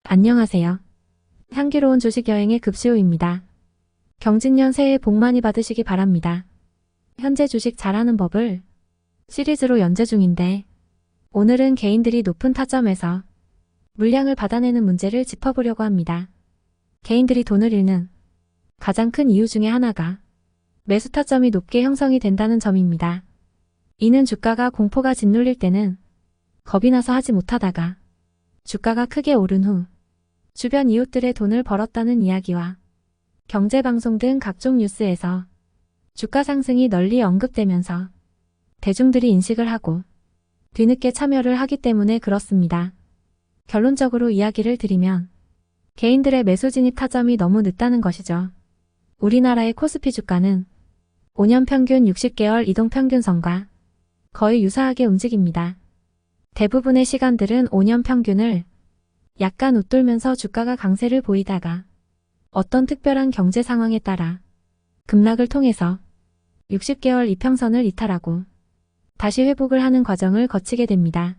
안녕하세요. 향기로운 주식 여행의 급시우입니다. 경진년 새해 복 많이 받으시기 바랍니다. 현재 주식 잘하는 법을 시리즈로 연재 중인데 오늘은 개인들이 높은 타점에서 물량을 받아내는 문제를 짚어보려고 합니다. 개인들이 돈을 잃는 가장 큰 이유 중에 하나가 매수 타점이 높게 형성이 된다는 점입니다. 이는 주가가 공포가 짓눌릴 때는 겁이 나서 하지 못하다가 주가가 크게 오른 후 주변 이웃들의 돈을 벌었다는 이야기와 경제방송 등 각종 뉴스에서 주가 상승이 널리 언급되면서 대중들이 인식을 하고 뒤늦게 참여를 하기 때문에 그렇습니다. 결론적으로 이야기를 드리면 개인들의 매수 진입 타점이 너무 늦다는 것이죠. 우리나라의 코스피 주가는 5년 평균 60개월 이동평균선과 거의 유사하게 움직입니다. 대부분의 시간들은 5년 평균을 약간 웃돌면서 주가가 강세를 보이다가 어떤 특별한 경제 상황에 따라 급락을 통해서 60개월 이평선을 이탈하고 다시 회복을 하는 과정을 거치게 됩니다.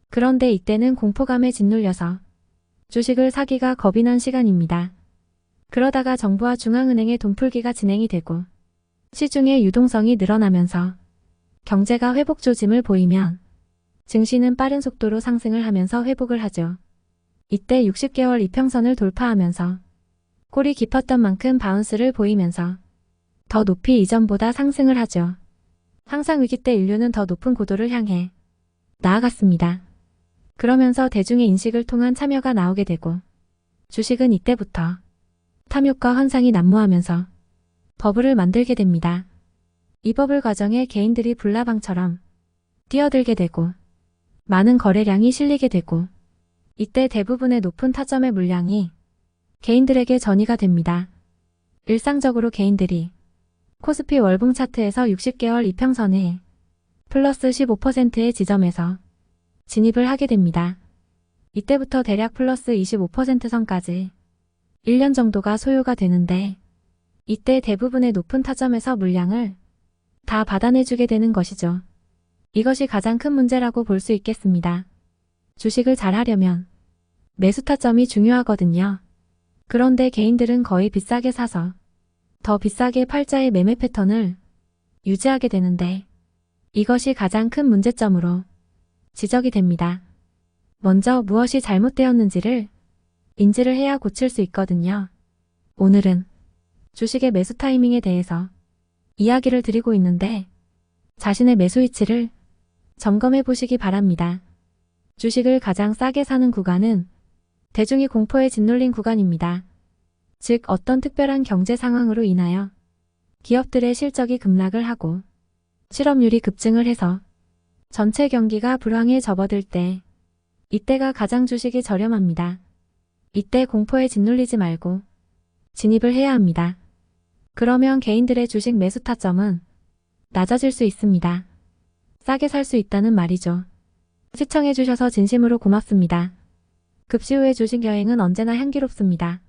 그런데 이때는 공포감에 짓눌려서 주식을 사기가 겁이 난 시간입니다. 그러다가 정부와 중앙은행의 돈풀기가 진행이 되고 시중의 유동성이 늘어나면서 경제가 회복 조짐을 보이면 증시는 빠른 속도로 상승을 하면서 회복을 하죠. 이때 60개월 이평선을 돌파하면서 꼴이 깊었던 만큼 바운스를 보이면서 더 높이 이전보다 상승을 하죠. 항상 위기 때 인류는 더 높은 고도를 향해 나아갔습니다. 그러면서 대중의 인식을 통한 참여가 나오게 되고 주식은 이때부터 탐욕과 환상이 난무하면서 버블을 만들게 됩니다. 이 버블 과정에 개인들이 불나방처럼 뛰어들게 되고 많은 거래량이 실리게 되고 이때 대부분의 높은 타점의 물량이 개인들에게 전이가 됩니다. 일상적으로 개인들이 코스피 월봉 차트에서 60개월 이평선에 플러스 15%의 지점에서 진입을 하게 됩니다. 이때부터 대략 플러스 25% 선까지 1년 정도가 소요가 되는데 이때 대부분의 높은 타점에서 물량을 다 받아내주게 되는 것이죠. 이것이 가장 큰 문제라고 볼 수 있겠습니다. 주식을 잘 하려면 매수 타점이 중요하거든요. 그런데 개인들은 거의 비싸게 사서 더 비싸게 팔자의 매매 패턴을 유지하게 되는데 이것이 가장 큰 문제점으로 지적이 됩니다. 먼저 무엇이 잘못되었는지를 인지를 해야 고칠 수 있거든요. 오늘은 주식의 매수 타이밍에 대해서 이야기를 드리고 있는데 자신의 매수 위치를 점검해 보시기 바랍니다. 주식을 가장 싸게 사는 구간은 대중이 공포에 짓눌린 구간입니다. 즉 어떤 특별한 경제 상황으로 인하여 기업들의 실적이 급락을 하고 실업률이 급증을 해서 전체 경기가 불황에 접어들 때 이때가 가장 주식이 저렴합니다. 이때 공포에 짓눌리지 말고 진입을 해야 합니다. 그러면 개인들의 주식 매수 타점은 낮아질 수 있습니다. 싸게 살 수 있다는 말이죠. 시청해주셔서 진심으로 고맙습니다. 급시우의 주식 여행은 언제나 향기롭습니다.